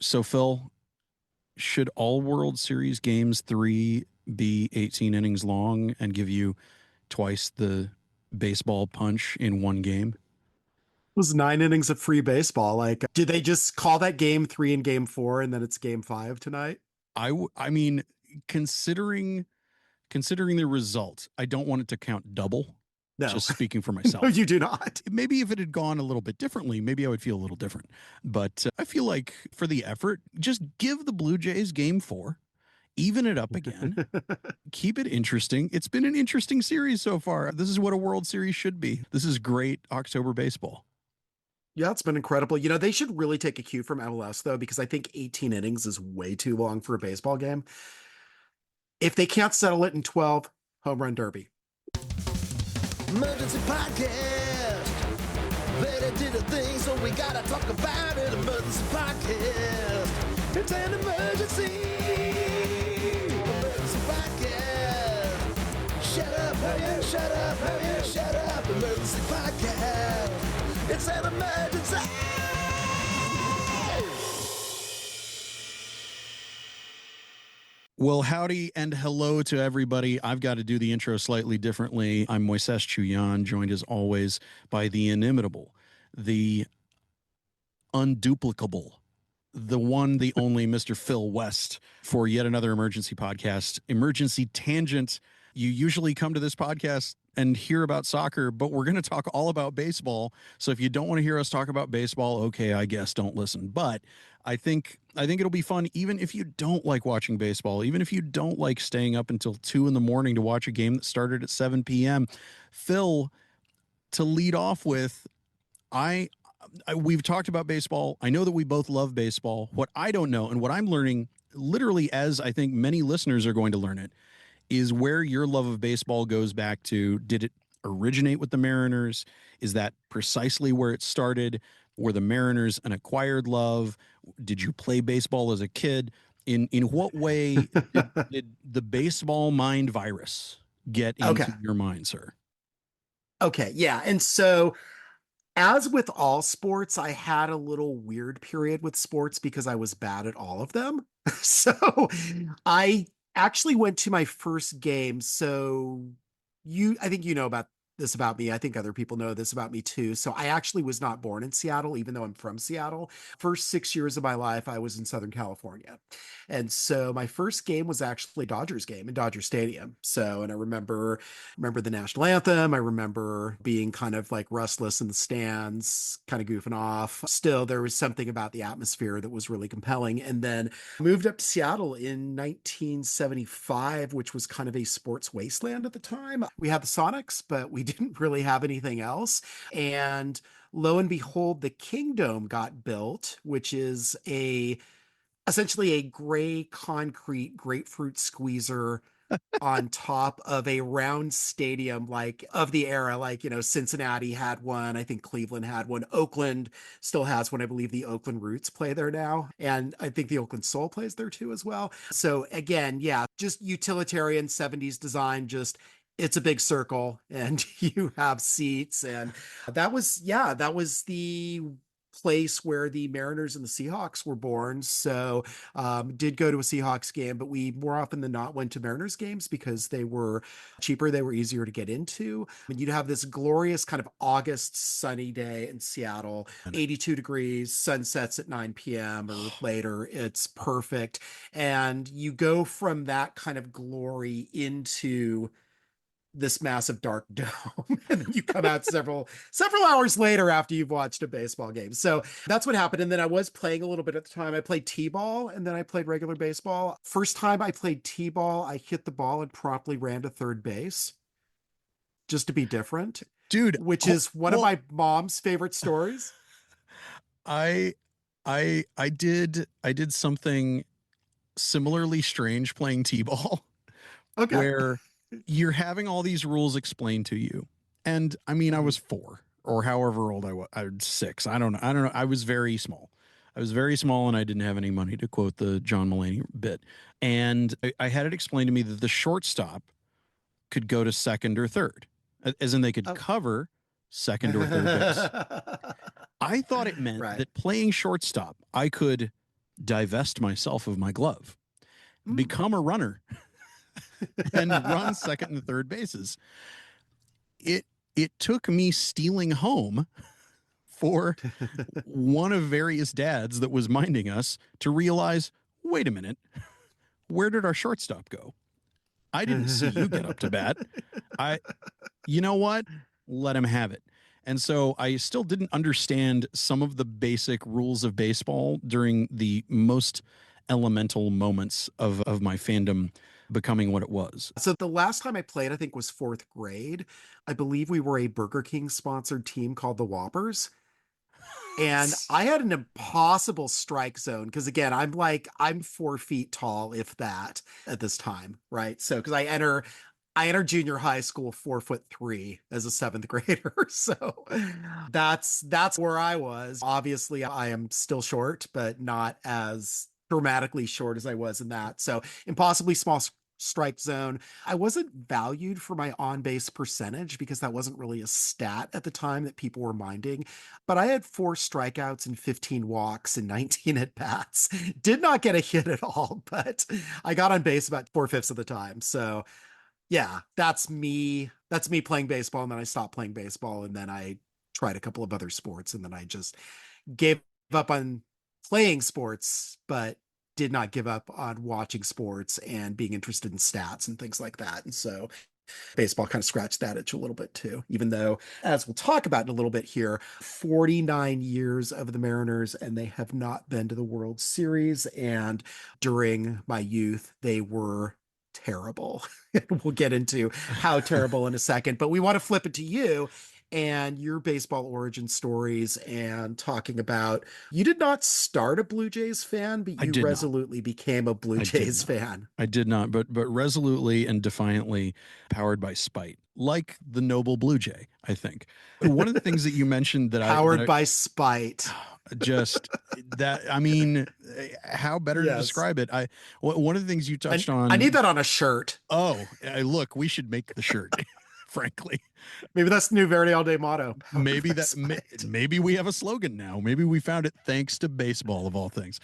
So, Phil, should all World Series games three be 18 innings long and give you twice the baseball punch in one game? Was 9 innings of free baseball. Like, did they just call that game three and game four, and then it's game five tonight? I mean, considering considering the result, I don't want it to count double. No, Just speaking for no, myself. you do not. Maybe if it had gone a little bit differently, maybe I would feel a little different. But I feel like for the effort, just give the Blue Jays game four, even it up again, keep it interesting. It's been an interesting series so far. This is what a World Series should be. This is great October baseball. Yeah, it's been incredible. They should really take a cue from MLS though, because I think 18 innings is way too long for a baseball game. If they can't settle it in 12, home run derby. Emergency podcast. They did a thing, so we gotta talk about it. Emergency podcast. It's an emergency. Emergency podcast. Shut up, hurry up, shut up, hurry up, shut up. Emergency podcast. It's an emergency. Well, howdy and hello to everybody. I've got to do the intro slightly differently. I'm Moisés Chiullán, joined as always by the inimitable, the unduplicable, the one, the only Mr. Phil West for yet another emergency podcast, Emergency Tangent. You usually come to this podcast and hear about soccer, but we're going to talk all about baseball. So if you don't want to hear us talk about baseball, okay, I guess don't listen. But I think it'll be fun, even if you don't like watching baseball, even if you don't like staying up until 2 a.m. to watch a game that started at 7 p.m. Phil, to lead off with, we've talked about baseball. I know that we both love baseball. What I don't know, and what I'm learning, literally, as I think many listeners are going to learn it, is where your love of baseball goes back to. Did it originate with the Mariners? Is that precisely where it started? Were the Mariners an acquired love? Did you play baseball as a kid? In what way did the baseball mind virus get Okay. into your mind, sir? Okay. Yeah. And so, as with all sports, I had a little weird period with sports because I was bad at all of them. So I actually went to my first game. So I think you know about this about me. I think other people know this about me too. So I actually was not born in Seattle, even though I'm from Seattle. First 6 years of my life, I was in Southern California. And so my first game was actually a Dodgers game in Dodger Stadium. So, and I remember the national anthem. I remember being kind of like restless in the stands, kind of goofing off. Still, there was something about the atmosphere that was really compelling. And then moved up to Seattle in 1975, which was kind of a sports wasteland at the time. We had the Sonics, but we didn't really have anything else. And lo and behold, the Kingdom got built, which is essentially a gray concrete grapefruit squeezer on top of a round stadium like of the era. Like, Cincinnati had one, I think Cleveland had one, Oakland still has one. I believe the Oakland Roots play there now, and I think the Oakland Soul plays there too as well. So again, yeah, just utilitarian 70s design. Just it's a big circle and you have seats, and that was the place where the Mariners and the Seahawks were born. So did go to a Seahawks game, but we more often than not went to Mariners games because they were cheaper, they were easier to get into. And you'd have this glorious kind of August sunny day in Seattle, 82 degrees, sunsets at 9 p.m. or later. It's perfect. And you go from that kind of glory into this massive dark dome and then you come out several hours later after you've watched a baseball game. So that's what happened. And then I was playing a little bit at the time. I played t-ball and then I played regular baseball. First time I played t-ball, I hit the ball and promptly ran to third base just to be different, Dude, which is one of well, my mom's favorite stories. I I did something similarly strange playing t-ball Okay. where you're having all these rules explained to you. And I mean, I was 4 or however old I was. I was 6. I don't know. I don't know. I was very small. I was very small and I didn't have any money, to quote the John Mulaney bit. And I had it explained to me that the shortstop could go to second or third, as in they could Oh. cover second or third base. I thought it meant Right. that playing shortstop, I could divest myself of my glove, Mm. become a runner, and run second and third bases. It took me stealing home for one of various dads that was minding us to realize, wait a minute, where did our shortstop go? I didn't see you get up to bat. You know what? Let him have it. And so I still didn't understand some of the basic rules of baseball during the most elemental moments of my fandom becoming what it was. So the last time I played, I think, was fourth grade. I believe we were a Burger King sponsored team called the Whoppers. And I had an impossible strike zone because, again, I'm 4 feet tall, if that, at this time, right? So because I enter junior high school 4'3" as a seventh grader. So that's where I was. Obviously, I am still short, but not as dramatically short as I was in that. So impossibly small strike zone. I wasn't valued for my on-base percentage because that wasn't really a stat at the time that people were minding. But I had 4 strikeouts and 15 walks and 19 at bats. Did not get a hit at all, but I got on base about 4/5 of the time. So yeah, that's me. That's me playing baseball. And then I stopped playing baseball. And then I tried a couple of other sports. And then I just gave up on playing sports, but did not give up on watching sports and being interested in stats and things like that. And so baseball kind of scratched that itch a little bit too, even though, as we'll talk about in a little bit here, 49 years of the Mariners and they have not been to the World Series. And during my youth, they were terrible. We'll get into how terrible in a second, but we want to flip it to you and your baseball origin stories and talking about, you did not start a Blue Jays fan, but you resolutely became a Blue Jays fan. I did not, but resolutely and defiantly powered by spite, like the noble Blue Jay, I think. One of the things that you mentioned that powered by spite. Just that, I mean, how better to describe it? One of the things you touched on. I need that on a shirt. Oh, look, we should make the shirt. Frankly, maybe that's the new Verde All Day motto. Maybe maybe we have a slogan now. Maybe we found it thanks to baseball, of all things.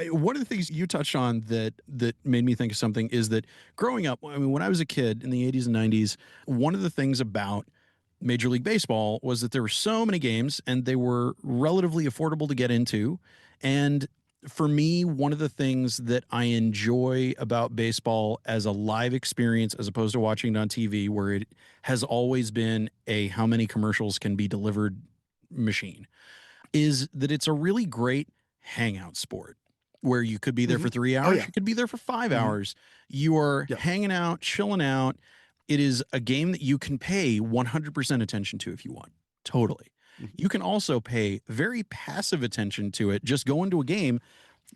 One of the things you touched on that made me think of something is that growing up, I mean, when I was a kid in the 80s and 90s, one of the things about Major League Baseball was that there were so many games and they were relatively affordable to get into. And for me, one of the things that I enjoy about baseball as a live experience, as opposed to watching it on TV, where it has always been a how many commercials can be delivered machine, is that it's a really great hangout sport where you could be there for 3 hours. You could be there for 5 hours. You are hanging out, chilling out. It is a game that you can pay 100% attention to if you want. Totally. You can also pay very passive attention to it. Just go into a game.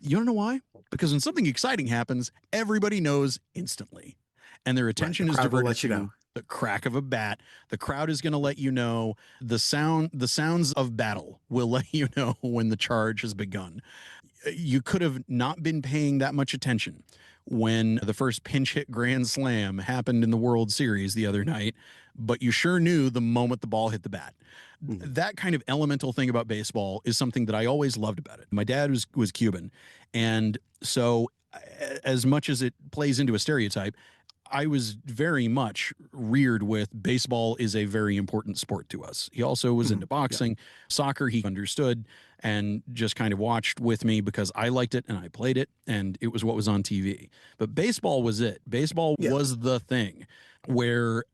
You don't know why? Because when something exciting happens, everybody knows instantly. And their attention is diverted to the crack of a bat. The crowd is going to let you know. The sounds of battle will let you know when the charge has begun. You could have not been paying that much attention when the first pinch hit grand slam happened in the World Series the other night, but you sure knew the moment the ball hit the bat. That kind of elemental thing about baseball is something that I always loved about it. My dad was Cuban, and so as much as it plays into a stereotype, I was very much reared with baseball is a very important sport to us. He also was into boxing, soccer, he understood and just kind of watched with me because I liked it and I played it and it was what was on TV. But baseball was it. Baseball was the thing where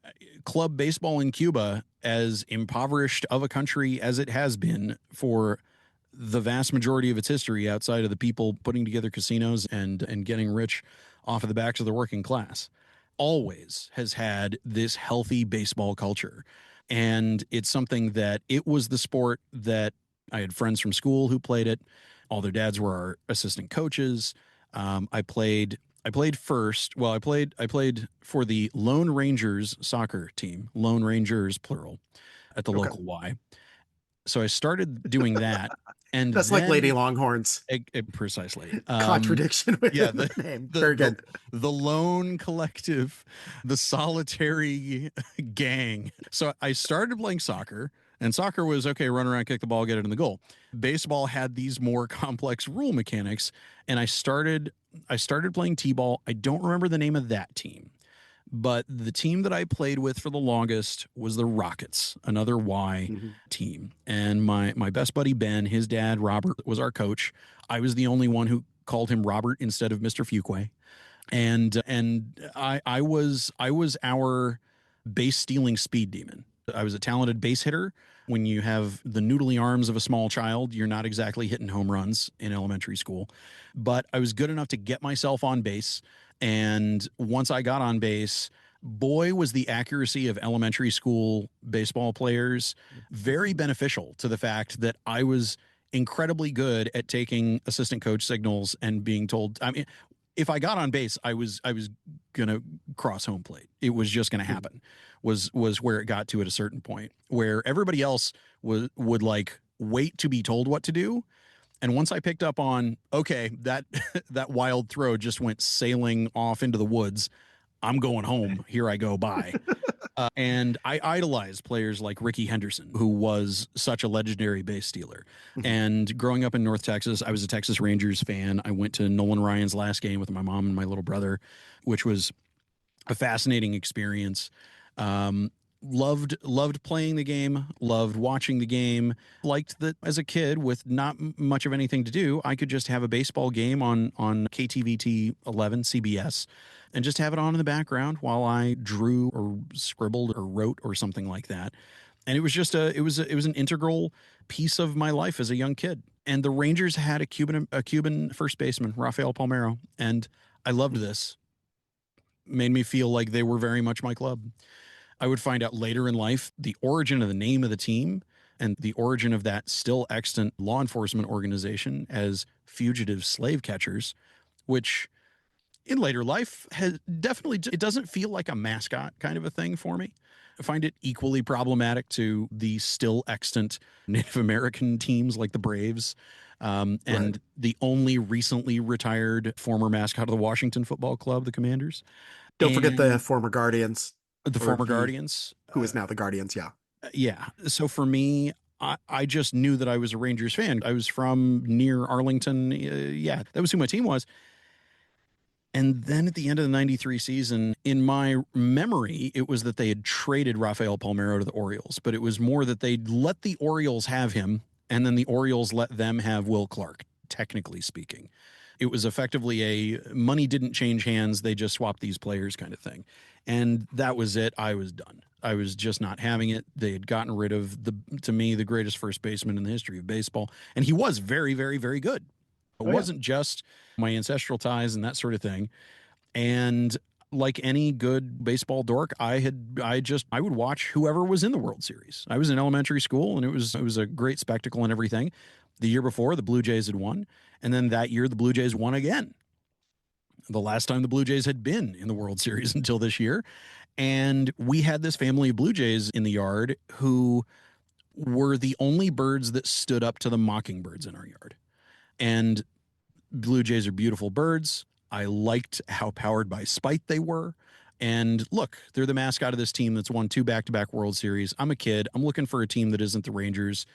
club baseball in Cuba, as impoverished of a country as it has been for the vast majority of its history outside of the people putting together casinos and getting rich off of the backs of the working class, always has had this healthy baseball culture. And it's something that it was the sport that I had friends from school who played it. All their dads were our assistant coaches. I played first. Well, I played for the Lone Rangers soccer team, Lone Rangers plural, at the local Y. So I started doing that. And that's like Lady Longhorns. Precisely. Contradiction with the name. Very good. The lone collective, the solitary gang. So I started playing soccer. And soccer was, okay, run around, kick the ball, get it in the goal. Baseball had these more complex rule mechanics, and I started playing t-ball. I don't remember the name of that team, but the team that I played with for the longest was the Rockets, another Y team. And my best buddy Ben, his dad Robert, was our coach. I was the only one who called him Robert instead of Mr. Fuquay. And I was our base stealing speed demon. I was a talented base hitter. When you have the noodly arms of a small child, you're not exactly hitting home runs in elementary school. But I was good enough to get myself on base. And once I got on base, boy, was the accuracy of elementary school baseball players very beneficial to the fact that I was incredibly good at taking assistant coach signals and being told, I mean, if I got on base, I was going to cross home plate. It was just going to happen. Was where it got to at a certain point where everybody else would like wait to be told what to do. And once I picked up on, okay, that wild throw just went sailing off into the woods. I'm going home. Here I go. Bye. And I idolized players like Ricky Henderson, who was such a legendary base stealer. And growing up in North Texas, I was a Texas Rangers fan. I went to Nolan Ryan's last game with my mom and my little brother, which was a fascinating experience. Loved playing the game, loved watching the game, liked that as a kid with not much of anything to do, I could just have a baseball game on KTVT 11 CBS and just have it on in the background while I drew or scribbled or wrote or something like that. And it was just it was an integral piece of my life as a young kid. And the Rangers had a Cuban first baseman, Rafael Palmeiro, and I loved this. Made me feel like they were very much my club. I would find out later in life the origin of the name of the team and the origin of that still extant law enforcement organization as fugitive slave catchers, which in later life has definitely, it doesn't feel like a mascot kind of a thing for me. I find it equally problematic to the still extant Native American teams like the Braves, and the only recently retired former mascot of the Washington Football Club, the Commanders. Don't forget the former Guardians. The former Guardians. Who is now the Guardians, yeah. Yeah. So for me, I just knew that I was a Rangers fan. I was from near Arlington. Yeah, that was who my team was. And then at the end of the 93 season, in my memory, it was that they had traded Rafael Palmeiro to the Orioles, but it was more that they'd let the Orioles have him, and then the Orioles let them have Will Clark, technically speaking. It was effectively a money didn't change hands. They just swapped these players kind of thing. And that was it. I was done. I was just not having it. They had gotten rid of to me, the greatest first baseman in the history of baseball. And he was very, very, very good. It wasn't just my ancestral ties and that sort of thing. And like any good baseball dork, I would watch whoever was in the World Series. I was in elementary school and it was a great spectacle and everything. The year before, the Blue Jays had won. And then that year, the Blue Jays won again. The last time the Blue Jays had been in the World Series until this year. And we had this family of Blue Jays in the yard who were the only birds that stood up to the mockingbirds in our yard. And Blue Jays are beautiful birds. I liked how powered by spite they were. And look, they're the mascot of this team that's won 2 back-to-back World Series. I'm a kid. I'm looking for a team that isn't the Rangers.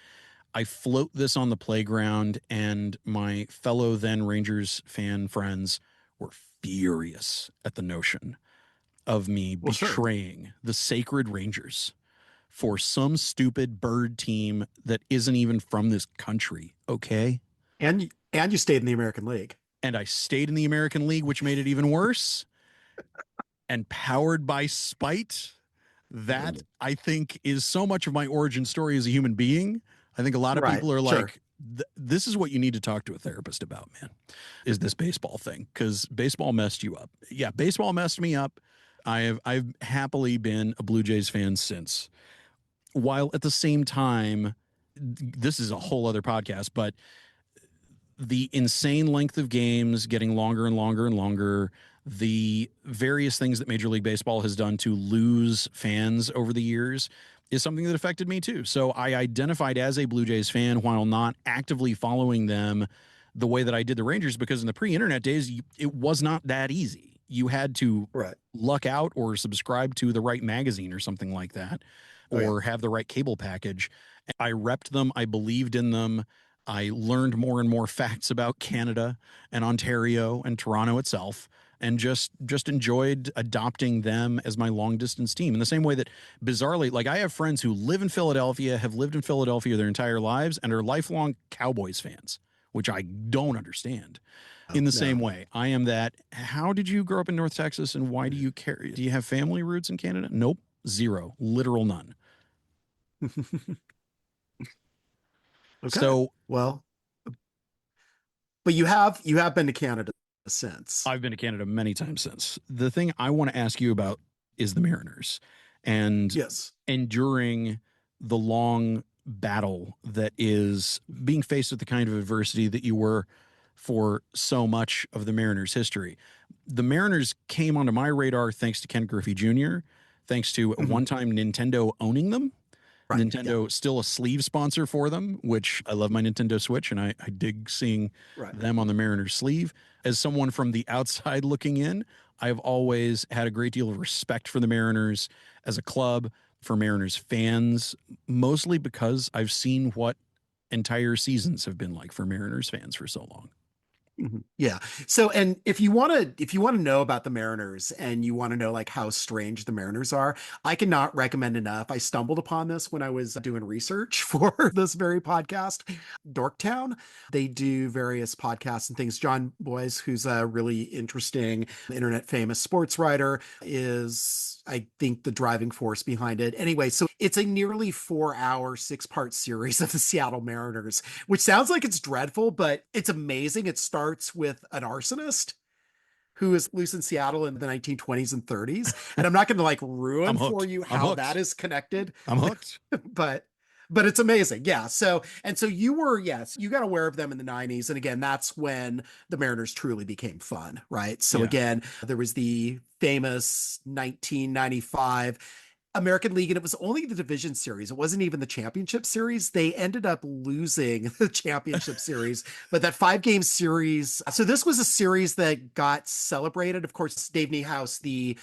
I float this on the playground, and my fellow then Rangers fan friends were furious at the notion of me betraying the sacred Rangers for some stupid bird team that isn't even from this country. Okay. And you stayed in the American League. And I stayed in the American League, which made it even worse. And powered by spite, that I think is so much of my origin story as a human being. I think a lot of people are like, this is what you need to talk to a therapist about, man, is this baseball thing. Because baseball messed you up. Yeah, baseball messed me up. I've happily been a Blue Jays fan since. While at the same time, this is a whole other podcast, but the insane length of games getting longer and longer and longer, the various things that Major League Baseball has done to lose fans over the years is something that affected me too. So I identified as a Blue Jays fan while not actively following them the way that I did the Rangers, because in the pre-internet days, it was not that easy. You had to luck out or subscribe to the right magazine or something like that. Oh, yeah. or have the right cable package. I repped them. I believed in them. I learned more and more facts about Canada and Ontario and Toronto itself, and just enjoyed adopting them as my long distance team. In the same way that, bizarrely, like I have friends who live in Philadelphia, have lived in Philadelphia their entire lives, and are lifelong Cowboys fans, which I don't understand. In the same way, I am that. How did you grow up in North Texas, and why do you care? Do you have family roots in Canada? Nope, zero, literal none. Okay. So Well, but you have been to Canada since. I've been to Canada many times since. The thing I want to ask you about is the Mariners, and Yes. enduring the long battle that is being faced with the kind of adversity that you were for so much of the Mariners' history. The Mariners came onto my radar thanks to Ken Griffey Jr., thanks to Mhm. one time Nintendo owning them. Right. Nintendo still a sleeve sponsor for them, which I love my Nintendo Switch, and I dig seeing Right. them on the Mariners sleeve. As someone from the outside looking in, I've always had a great deal of respect for the Mariners as a club, for Mariners fans, mostly because I've seen what entire seasons have been like for Mariners fans for so long. Yeah. So, and if you want to know about the Mariners and you want to know like how strange the Mariners are, I cannot recommend enough. I stumbled upon this when I was doing research for this very podcast, Dorktown. They do various podcasts and things. John Boyce, who's a really interesting internet famous sports writer, is I think the driving force behind it. Anyway, so it's a nearly 4-hour, 6-part series of the Seattle Mariners, which sounds like it's dreadful, but it's amazing. It starts with an arsonist who is loose in Seattle in the 1920s and 30s. And I'm not going to like ruin I'm for hooked. you I'm how hooked. that is connected, I'm hooked. but it's amazing. Yeah. So, and so you were, yes, you got aware of them in the 90s. And again, that's when the Mariners truly became fun, right? So Yeah. again, there was the famous 1995 American League, and it was only the division series. It wasn't even the championship series. They ended up losing the championship series, but that 5-game series. So this was a series that got celebrated. Of course, Dave Niehaus, the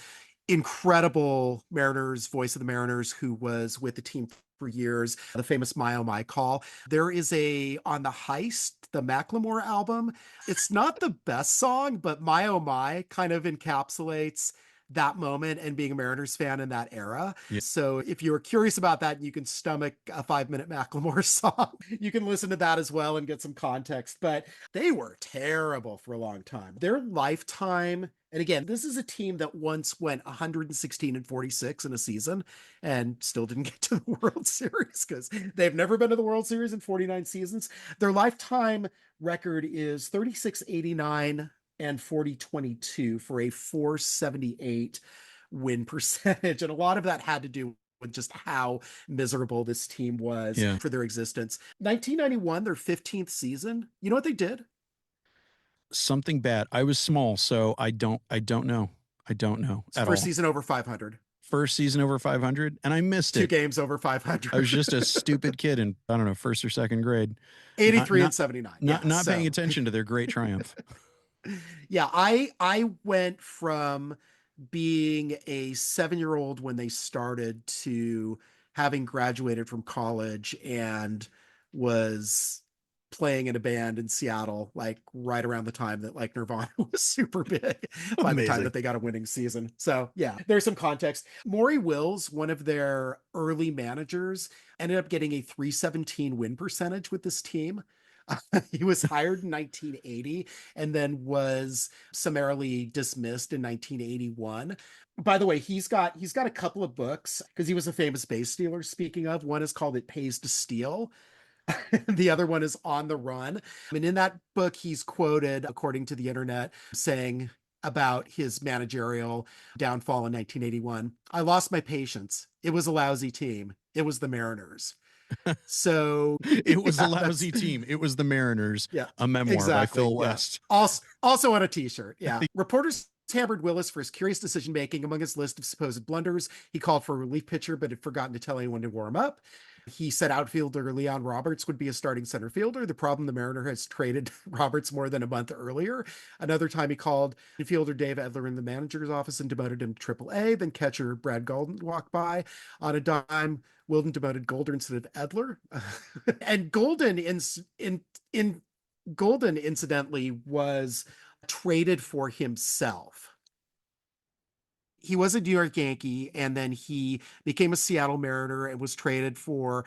incredible Mariners, voice of the Mariners, who was with the team for years, the famous My Oh My call. There is on the Heist, the Macklemore album. It's not the best song, but My Oh My kind of encapsulates that moment and being a Mariners fan in that era. Yeah. So if you're curious about that and you can stomach a 5-minute Macklemore song, you can listen to that as well and get some context. But they were terrible for a long time. Their lifetime, and again, this is a team that once went 116-46 in a season and still didn't get to the World Series because they've never been to the World Series in 49 seasons. Their lifetime record is 36-89 and 40-22 for a 478 win percentage. And a lot of that had to do with just how miserable this team was for their existence. 1991, their 15th season. You know what they did? Something bad. I was small, so I don't know. I don't know at all. First season over 500. First season over 500, and I missed it. 2 games over 500. I was just a stupid kid in, I don't know, first or second grade. 83 and 79. Not paying attention to their great triumph. Yeah, I went from being a 7-year-old when they started to having graduated from college and was playing in a band in Seattle, like right around the time that like Nirvana was super big by the time that they got a winning season. So yeah, there's some context. Maury Wills, one of their early managers, ended up getting a 317 win percentage with this team. He was hired in 1980 and then was summarily dismissed in 1981. By the way, he's got a couple of books because he was a famous base stealer. Speaking of, one is called It Pays to Steal. The other one is On the Run. And in that book, he's quoted, according to the internet, saying about his managerial downfall in 1981, "I lost my patience. It was a lousy team. It was the Mariners." So it was a lousy team. It was the Mariners. Yeah, a memoir by Phil West. Also on a t-shirt. Yeah. Reporters hammered Willis for his curious decision-making. Among his list of supposed blunders, he called for a relief pitcher, but had forgotten to tell anyone to warm up. He said outfielder Leon Roberts would be a starting center fielder. The problem, the Mariner has traded Roberts more than a month earlier. Another time he called infielder Dave Edler in the manager's office and demoted him to Triple-A. Then catcher Brad Golden walked by on a dime. Wilden demoted Golden instead of Edler. And in Golden, incidentally, was traded for himself. He was a New York Yankee, and then he became a Seattle Mariner and was traded for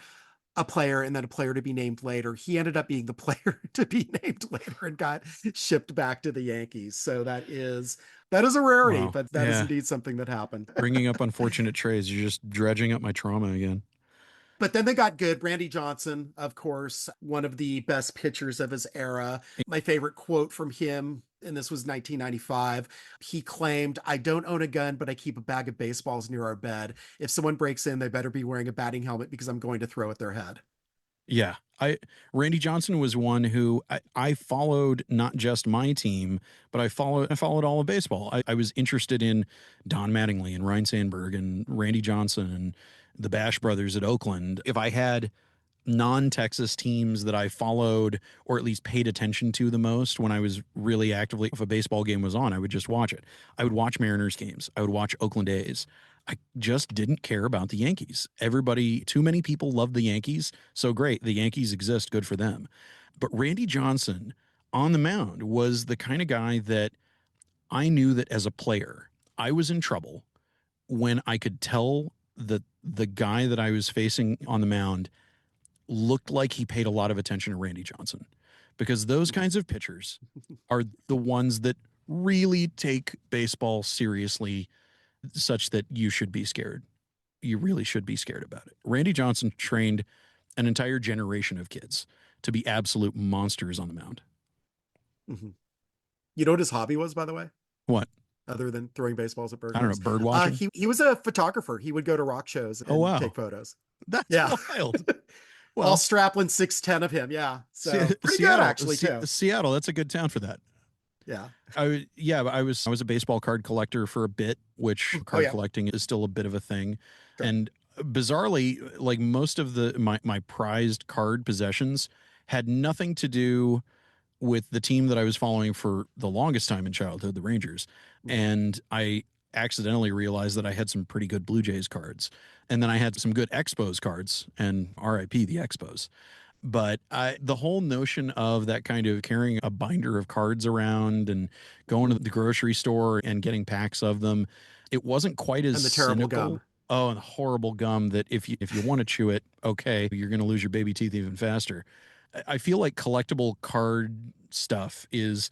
a player and then a player to be named later. He ended up being the player to be named later and got shipped back to the Yankees. So that is a rarity, Wow. but that is Yeah. indeed something that happened. Bringing up unfortunate trades. You're just dredging up my trauma again. But then they got good. Randy Johnson, of course, one of the best pitchers of his era. My favorite quote from him, and this was 1995, he claimed, "I don't own a gun, but I keep a bag of baseballs near our bed. If someone breaks in, they better be wearing a batting helmet because I'm going to throw at their head." Yeah. Randy Johnson was one who I followed, not just my team, but I followed all of baseball. I was interested in Don Mattingly and Ryan Sandberg and Randy Johnson and the Bash brothers at Oakland. If I had non-Texas teams that I followed or at least paid attention to the most when I was really actively, if a baseball game was on, I would just watch it. I would watch Mariners games. I would watch Oakland A's. I just didn't care about the Yankees. Too many people love the Yankees. So great. The Yankees exist. Good for them. But Randy Johnson on the mound was the kind of guy that I knew that as a player, I was in trouble when I could tell that the guy that I was facing on the mound looked like he paid a lot of attention to Randy Johnson, because those kinds of pitchers are the ones that really take baseball seriously, such that you should be scared. You really should be scared about it. Randy Johnson trained an entire generation of kids to be absolute monsters on the mound. Mm-hmm. You know what his hobby was, by the way? What? Other than throwing baseballs at bird I don't know, dogs? bird watching? He was a photographer. He would go to rock shows and Oh, wow. take photos. That's Yeah. wild. Well, all strapping 6'10" of him. Yeah. So pretty Seattle, good, actually, too. Seattle, that's a good town for that. Yeah. I was a baseball card collector for a bit, which card collecting is still a bit of a thing. Sure. And bizarrely, like most of my prized card possessions had nothing to do with the team that I was following for the longest time in childhood, the Rangers. And I accidentally realized that I had some pretty good Blue Jays cards. And then I had some good Expos cards, and RIP the Expos. But the whole notion of that kind of carrying a binder of cards around and going to the grocery store and getting packs of them, it wasn't quite as and the terrible cynical. Gum. Oh, and the horrible gum that if you want to chew it, okay, you're going to lose your baby teeth even faster. I feel like collectible card stuff is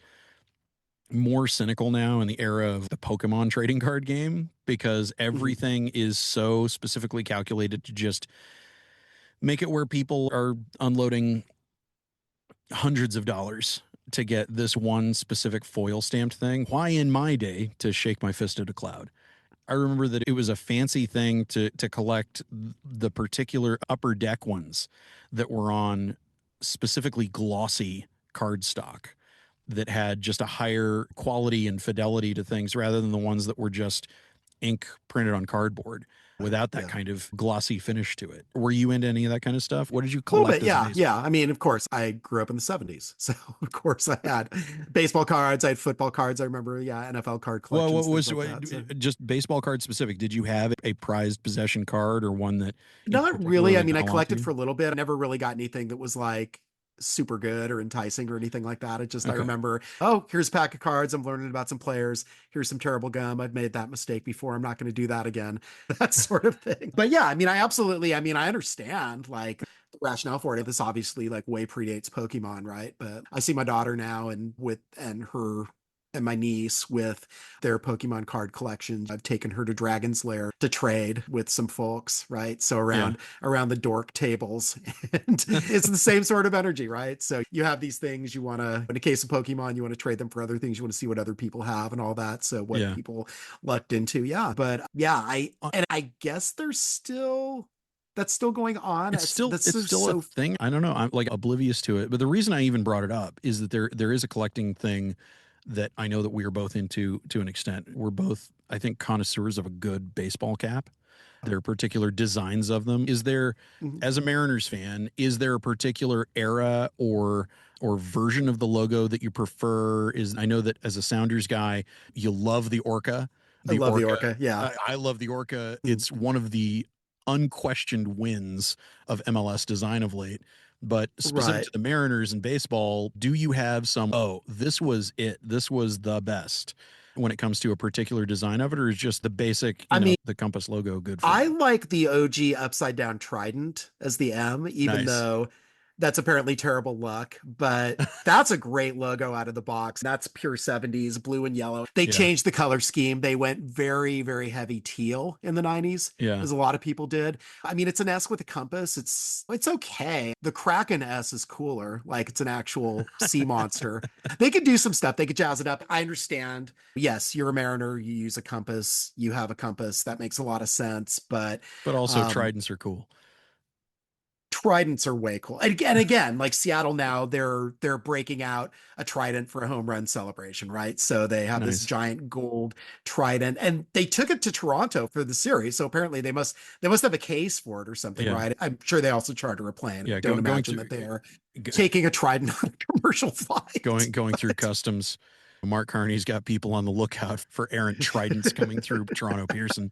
more cynical now in the era of the Pokemon trading card game, because everything is so specifically calculated to just make it where people are unloading hundreds of dollars to get this one specific foil stamped thing. Why in my day to shake my fist at a cloud? I remember that it was a fancy thing to collect the particular upper deck ones that were on specifically glossy card stock that had just a higher quality and fidelity to things, rather than the ones that were just ink printed on cardboard without that kind of glossy finish to it. Were you into any of that kind of stuff? What did you collect? Yeah. I mean, of course, I grew up in the 70s. So, of course, I had baseball cards. I had football cards. I remember, NFL card collections. Well, what was like just baseball card specific? Did you have a prized possession card or one that? Not really. I mean, I collected for a little bit. I never really got anything that was like super good or enticing or anything like that. It just, I remember, here's a pack of cards. I'm learning about some players. Here's some terrible gum. I've made that mistake before. I'm not going to do that again. That sort of thing. But yeah, I mean, I understand like the rationale for it. This obviously like way predates Pokemon, right? But I see my daughter now and her and my niece with their Pokemon card collections. I've taken her to Dragon's Lair to trade with some folks, right? So around the dork tables, and it's the same sort of energy, right? So you have these things you want to, in a case of Pokemon, you want to trade them for other things. You want to see what other people have and all that. So what people lucked into. Yeah. But I guess that's still going on. It's still a thing. I don't know. I'm like oblivious to it. But the reason I even brought it up is that there is a collecting thing that I know that we are both into to an extent. We're both, I think, connoisseurs of a good baseball cap. There are particular designs of them. Is there, Mhm. as a Mariners fan, is there a particular era or version of the logo that you prefer? I know that as a Sounders guy, you love the Orca. I love the Orca. Yeah. I love the Orca. Mhm. It's one of the unquestioned wins of MLS design of late. But specific Right. to the Mariners and baseball, do you have some, oh, this was it, this was the best when it comes to a particular design of it, or is just the basic, I mean, the compass logo good for I you? like the OG upside down trident as the M, even Nice. though that's apparently terrible luck, but that's a great logo out of the box. That's pure 70s, blue and yellow. They Yeah. changed the color scheme. They went very, very heavy teal in the 90s, Yeah. as a lot of people did. I mean, it's an S with a compass. It's okay. The Kraken S is cooler. Like it's an actual sea monster. They could do some stuff. They could jazz it up. I understand. Yes, you're a mariner. You use a compass. You have a compass. That makes a lot of sense. But also tridents are cool. Tridents are way cool. And again, like Seattle now, they're breaking out a trident for a home run celebration, right? So they have this giant gold trident, and they took it to Toronto for the series. So apparently they must have a case for it or something, right? I'm sure they also charter a plane. Yeah, Don't imagine that they're taking a trident on a commercial flight. Going through customs. Mark Carney's got people on the lookout for errant tridents coming through Toronto Pearson.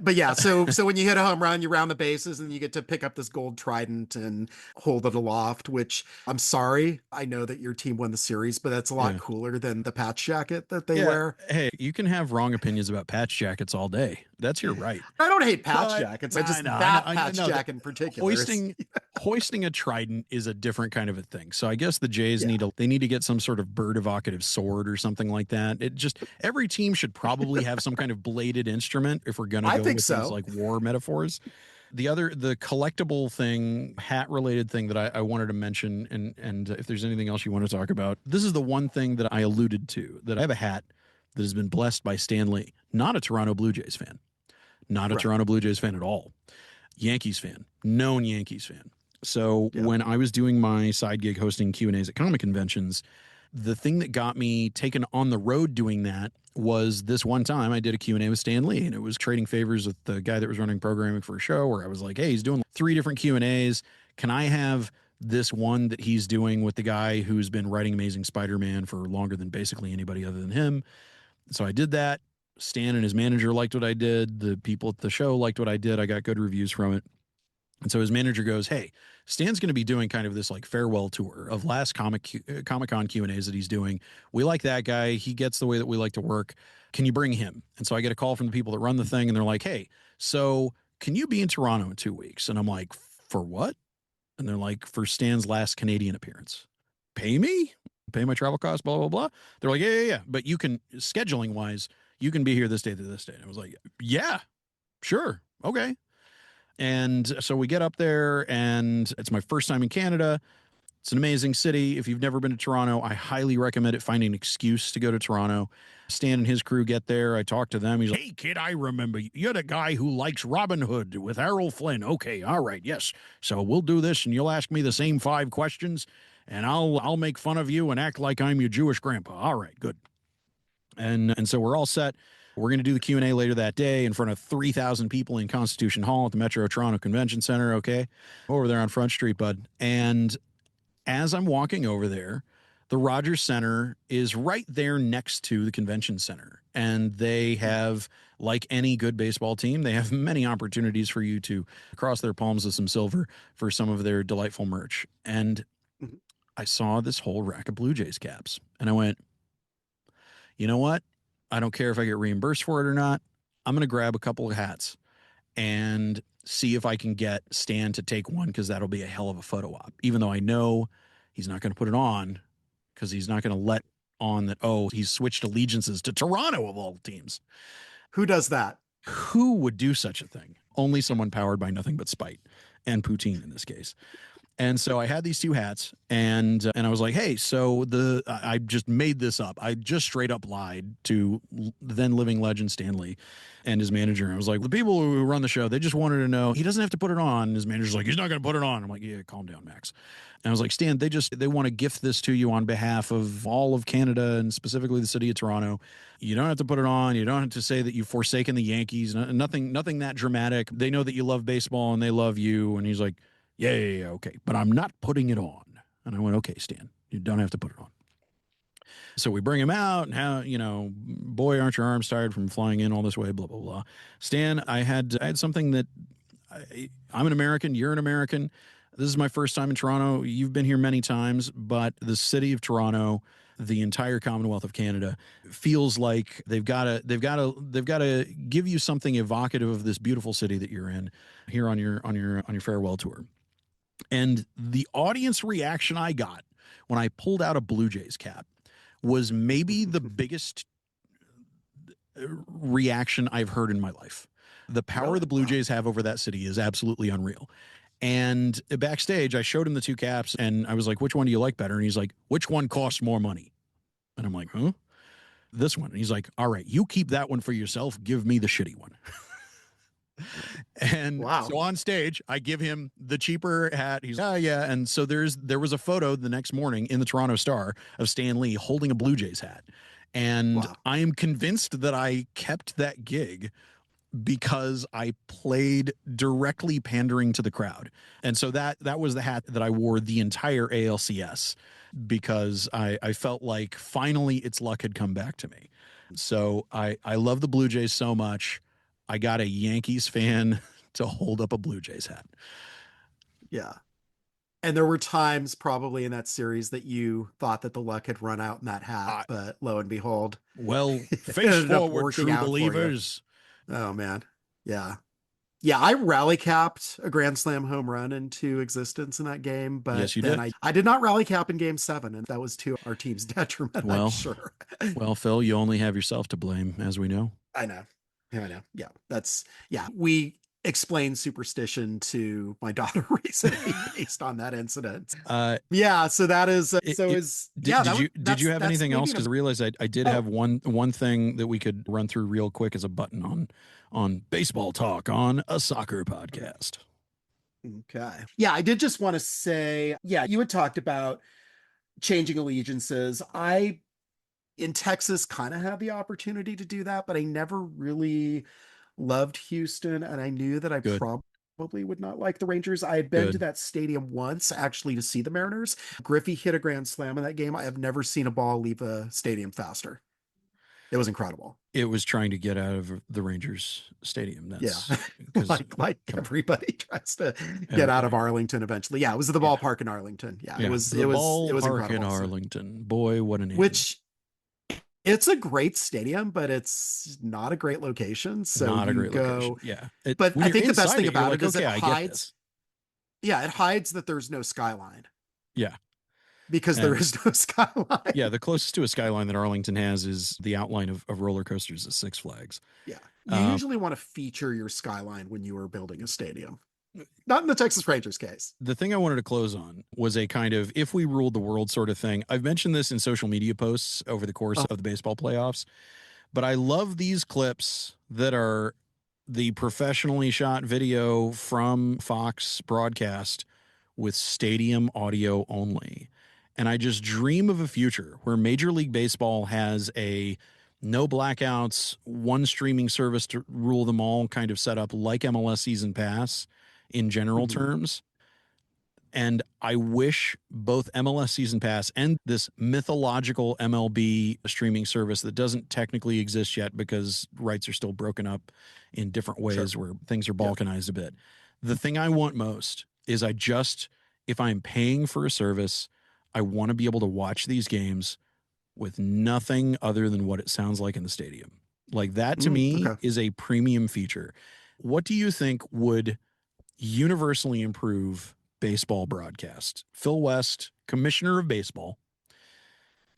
But yeah, so when you hit a home run, you round the bases and you get to pick up this gold trident and hold it aloft, which I'm sorry. I know that your team won the series, but that's a lot cooler than the patch jacket that they wear. Hey, you can have wrong opinions about patch jackets all day. That's your right. I don't hate patch jackets. I just that patch jacket in particular. Hoisting a trident is a different kind of a thing. So I guess the Jays need to get some sort of bird evocative sword or something like that. Every team should probably have some kind of bladed instrument if we're going to go with things like war metaphors. The collectible thing, hat related thing that I wanted to mention, and if there's anything else you want to talk about, this is the one thing that I alluded to, that I have a hat that has been blessed by Stan Lee, not a Toronto Blue Jays fan, not a Toronto Blue Jays fan at all. Yankees fan, known Yankees fan. So when I was doing my side gig hosting Q&As at comic conventions, the thing that got me taken on the road doing that was this one time I did a Q&A with Stan Lee, and it was trading favors with the guy that was running programming for a show where I was like, hey, he's doing 3 different Q&As. Can I have this one that he's doing with the guy who's been writing Amazing Spider-Man for longer than basically anybody other than him? So I did that. Stan and his manager liked what I did. The people at the show liked what I did. I got good reviews from it. And so his manager goes, hey, Stan's going to be doing kind of this like farewell tour of last Comic-Con Q&As that he's doing. We like that guy. He gets the way that we like to work. Can you bring him? And so I get a call from the people that run the thing, and they're like, hey, so can you be in Toronto in 2 weeks? And I'm like, for what? And they're like, for Stan's last Canadian appearance. Pay me? Pay my travel costs, blah, blah, blah. They're like, yeah. But you can, scheduling wise, you can be here this day to this day. And I was like, yeah, sure. Okay. And so we get up there, and it's my first time in Canada. It's an amazing city. If you've never been to Toronto, I highly recommend it. Finding an excuse to go to Toronto. Stan and his crew get there. I talk to them. He's like, hey, kid, I remember you. You're the guy who likes Robin Hood with Errol Flynn. Okay, all right, yes. So we'll do this, and you'll ask me the same 5 questions, and I'll make fun of you and act like I'm your Jewish grandpa. All right, good. And so we're all set. We're going to do the Q&A later that day in front of 3,000 people in Constitution Hall at the Metro Toronto Convention Center, okay? Over there on Front Street, bud. And as I'm walking over there, the Rogers Center is right there next to the convention center. And they have, like any good baseball team, they have many opportunities for you to cross their palms with some silver for some of their delightful merch. And I saw this whole rack of Blue Jays caps, and I went, you know what? I don't care if I get reimbursed for it or not. I'm going to grab a couple of hats and see if I can get Stan to take one, because that'll be a hell of a photo op, even though I know he's not going to put it on, because he's not going to let on that, oh, he's switched allegiances to Toronto of all teams. Who does that? Who would do such a thing? Only someone powered by nothing but spite and poutine in this case. And so I had these two hats, and I was like, "Hey, so I just made this up. I just straight up lied to then living legend Stanley and his manager. I was like, the people who run the show, they just wanted to know he doesn't have to put it on. And his manager's like, he's not going to put it on. I'm like, yeah, calm down, Max. And I was like, Stan, they want to gift this to you on behalf of all of Canada and specifically the city of Toronto. You don't have to put it on. You don't have to say that you've forsaken the Yankees. Nothing that dramatic. They know that you love baseball and they love you." And he's like, yeah, okay, but I'm not putting it on. And I went, okay, Stan, you don't have to put it on. So we bring him out, and how, boy, aren't your arms tired from flying in all this way, blah, blah, blah. Stan, I had something that I'm an American, you're an American. This is my first time in Toronto. You've been here many times, but the city of Toronto, the entire Commonwealth of Canada, feels like they've got to give you something evocative of this beautiful city that you're in here on your farewell tour. And the audience reaction I got when I pulled out a Blue Jays cap was maybe the biggest reaction I've heard in my life. The power the Blue Jays have over that city is absolutely unreal. And backstage, I showed him the two caps, and I was like, which one do you like better? And he's like, which one costs more money? And I'm like, huh? This one. And he's like, all right, you keep that one for yourself. Give me the shitty one. And so on stage, I give him the cheaper hat. He's, oh yeah. And so there was a photo the next morning in the Toronto Star of Stan Lee holding a Blue Jays hat. And I am convinced that I kept that gig because I played directly pandering to the crowd. And so that was the hat that I wore the entire ALCS, because I felt like finally its luck had come back to me. So I love the Blue Jays so much. I got a Yankees fan to hold up a Blue Jays hat. Yeah. And there were times probably in that series that you thought that the luck had run out in that hat, but lo and behold. Well, face forward, true believers. Oh, man. Yeah. Yeah, I rally capped a grand slam home run into existence in that game, but yes, you then did. I did not rally cap in game 7, and that was to our team's detriment, I'm sure. Well, Phil, you only have yourself to blame, as we know. I know. Yeah. We explain superstition to my daughter recently based on that incident. So that is did you have anything else? Because I realized I did have one thing that we could run through real quick as a button on baseball talk on a soccer podcast. Okay. Yeah, I did just want to say, you had talked about changing allegiances. I in Texas kind of had the opportunity to do that, but I never really loved Houston, and I knew that I probably would not like the Rangers. I had been to that stadium once actually to see the Mariners. Griffey hit a grand slam in that game. I have never seen a ball leave a stadium faster. It was incredible. It was trying to get out of the Rangers stadium. That's like everybody tries to get out of Arlington eventually. Yeah, it was the ballpark in Arlington. Yeah, it was incredible. In Arlington. Boy, what a name. Which it's a great stadium, but it's not a great location. So not a great location. Yeah. But I think the best thing about it is it hides. Yeah, it hides that there's no skyline. Yeah. Because there is no skyline. Yeah, the closest to a skyline that Arlington has is the outline of roller coasters at Six Flags. Yeah. You usually want to feature your skyline when you are building a stadium. Not in the Texas Rangers case. The thing I wanted to close on was a kind of if we ruled the world sort of thing. I've mentioned this in social media posts over the course of the baseball playoffs, but I love these clips that are the professionally shot video from Fox broadcast with stadium audio only. And I just dream of a future where Major League Baseball has a no blackouts, one streaming service to rule them all kind of set up like MLS Season Pass in general terms. And I wish both MLS Season Pass and this mythological MLB streaming service that doesn't technically exist yet because rights are still broken up in different ways where things are balkanized a bit. The thing I want most is if I'm paying for a service, I want to be able to watch these games with nothing other than what it sounds like in the stadium. Like that to me is a premium feature. What do you think would universally improve baseball broadcast? Phil West, commissioner of baseball,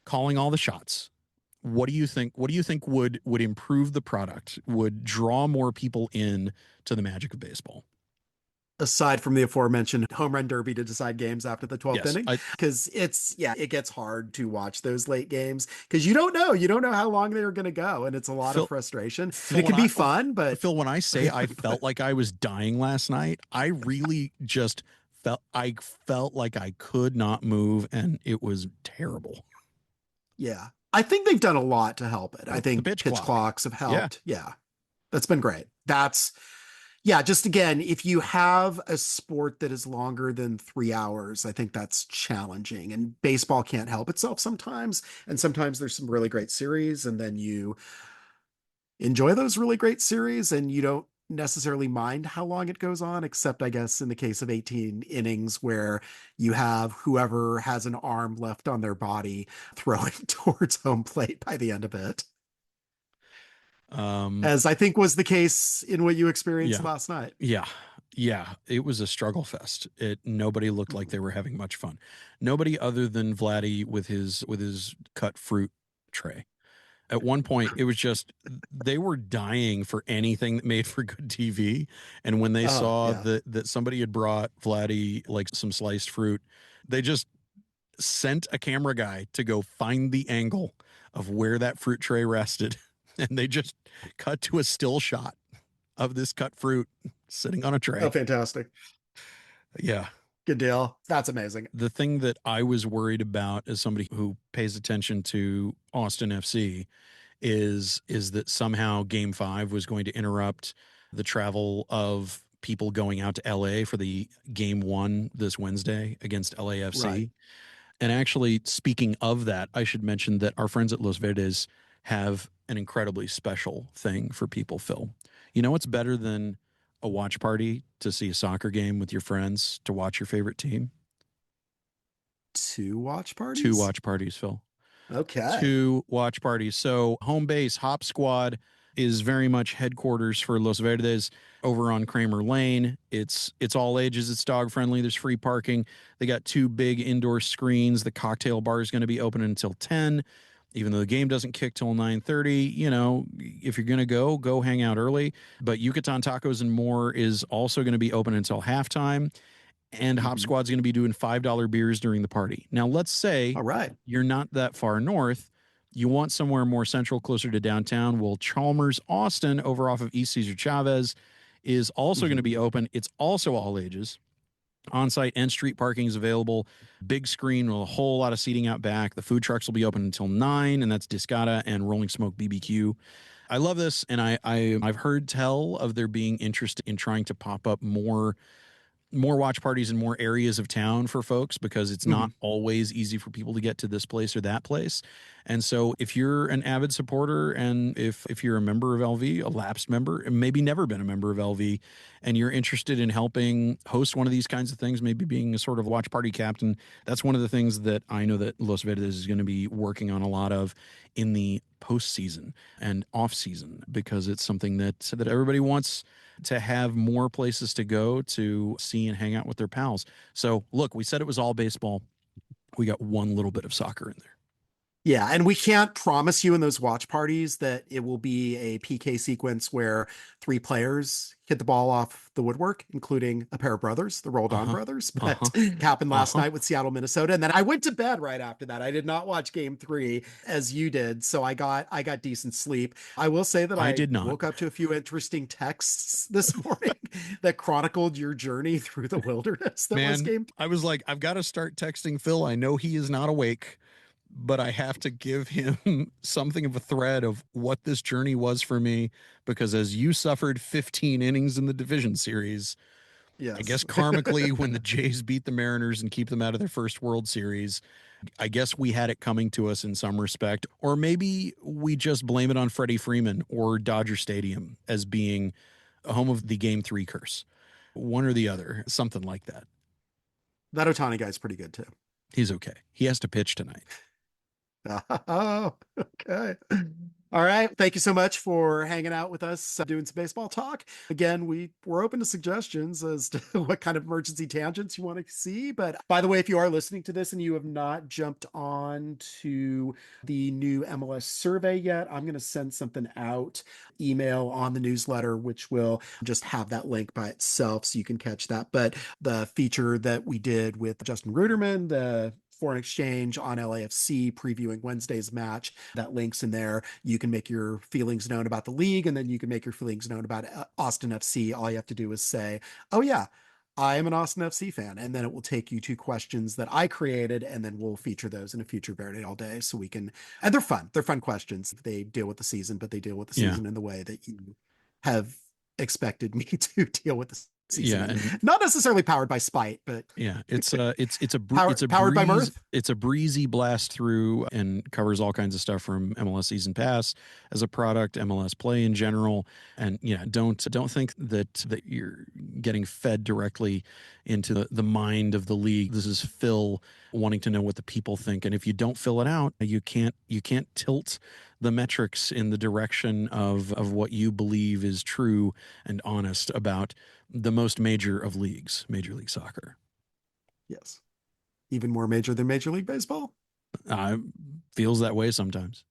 calling all the shots. What do you think would improve the product, would draw more people in to the magic of baseball? Aside from the aforementioned home run derby to decide games after the 12th Yes, inning, because it gets hard to watch those late games because you don't know how long they're going to go, and it's a lot of Phil, frustration. And Phil, it can be fun, but Phil, when I say I felt like I was dying last night, I really just felt like I could not move, and it was terrible. yeah, I think they've done a lot to help it. I The think pitch pitch clock. clocks have Yeah. helped. Yeah, that's been great. Yeah, just again, if you have a sport that is longer than 3 hours, I think that's challenging. And baseball can't help itself sometimes. And sometimes there's some really great series, and then you enjoy those really great series and you don't necessarily mind how long it goes on, except I guess in the case of 18 innings where you have whoever has an arm left on their body throwing towards home plate by the end of it. As I think was the case in what you experienced Yeah. last night. Yeah. Yeah. It was a struggle fest. Nobody looked like they were having much fun. Nobody other than Vladdy with his cut fruit tray. At one point, it was just they were dying for anything that made for good TV. And when they saw Yeah. that somebody had brought Vladdy like some sliced fruit, they just sent a camera guy to go find the angle of where that fruit tray rested. And they just cut to a still shot of this cut fruit sitting on a tray. Oh, fantastic. Yeah. Good deal. That's amazing. The thing that I was worried about as somebody who pays attention to Austin FC is that somehow game 5 was going to interrupt the travel of people going out to LA for the game 1 this Wednesday against LAFC. Right. And actually, speaking of that, I should mention that our friends at Los Verdes have an incredibly special thing for people, Phil. You know what's better than a watch party to see a soccer game with your friends to watch your favorite team? 2 watch parties? 2 watch parties, Phil. Okay. 2 watch parties. So home base, Hop Squad is very much headquarters for Los Verdes over on Kramer Lane. It's all ages. It's dog friendly. There's free parking. They got 2 big indoor screens. The cocktail bar is going to be open until 10. Even though the game doesn't kick till 9:30, if you're going to go hang out early. But Yucatan Tacos and More is also going to be open until halftime. And Hop Squad's going to be doing $5 beers during the party. Now, let's say All right. you're not that far north. You want somewhere more central, closer to downtown. Well, Chalmers Austin over off of East Cesar Chavez is also going to be open. It's also all ages. On-site and street parking is available. Big screen with a whole lot of seating out back. The food trucks will be open until 9, and that's Discata and Rolling Smoke BBQ. I love this, and I've heard tell of there being interest in trying to pop up more watch parties in more areas of town for folks because it's not always easy for people to get to this place or that place. And so if you're an avid supporter and if you're a member of LV, a lapsed member, and maybe never been a member of LV, and you're interested in helping host one of these kinds of things, maybe being a sort of watch party captain, that's one of the things that I know that Los Verdes is going to be working on a lot of in the postseason and off season, because it's something that everybody wants to have more places to go to see and hang out with their pals. So look, we said it was all baseball. We got one little bit of soccer in there. Yeah, and we can't promise you in those watch parties that it will be a PK sequence where 3 players hit the ball off the woodwork, including a pair of brothers, the Roldan brothers. But happened last night with Seattle, Minnesota. And then I went to bed right after that. I did not watch game 3 as you did. So I got decent sleep. I will say that I did not. woke up to a few interesting texts this morning that chronicled your journey through the wilderness that was game 3. I was like, I've got to start texting Phil. I know he is not awake, but I have to give him something of a thread of what this journey was for me, because as you suffered 15 innings in the division series, Yes. I guess karmically, when the Jays beat the Mariners and keep them out of their first World Series, I guess we had it coming to us in some respect. Or maybe we just blame it on Freddie Freeman or Dodger Stadium as being a home of the Game 3 curse. One or the other, something like that. That Ohtani guy's pretty good too. He's okay. He has to pitch tonight. Oh, okay. All right. Thank you so much for hanging out with us, doing some baseball talk. Again, we're open to suggestions as to what kind of emergency tangents you want to see. But by the way, if you are listening to this and you have not jumped on to the new MLS survey yet, I'm going to send something out, email on the newsletter, which will just have that link by itself so you can catch that. But the feature that we did with Justin Ruderman, the foreign exchange on LAFC previewing Wednesday's match, that link's in there. You can make your feelings known about the league, and then you can make your feelings known about Austin FC. All you have to do is say, oh yeah, I am an Austin FC fan. And then it will take you to questions that I created, and then we'll feature those in a future Verde All Day. So we can, and they're fun. They're fun questions. They deal with the season, but they deal with the season in the way that you have expected me to deal with the season. Yeah, and not necessarily powered by spite, but it's a powered by mirth. It's a breezy blast through and covers all kinds of stuff from MLS Season Pass as a product, MLS Play in general, and don't think that you're getting fed directly into the mind of the league. This is Phil wanting to know what the people think, and if you don't fill it out, you can't tilt the metrics in the direction of what you believe is true and honest about the most major of leagues, Major League Soccer. Yes. Even more major than Major League Baseball? Feels that way sometimes.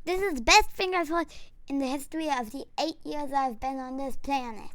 This is the best finger food in the history of the 8 years I've been on this planet.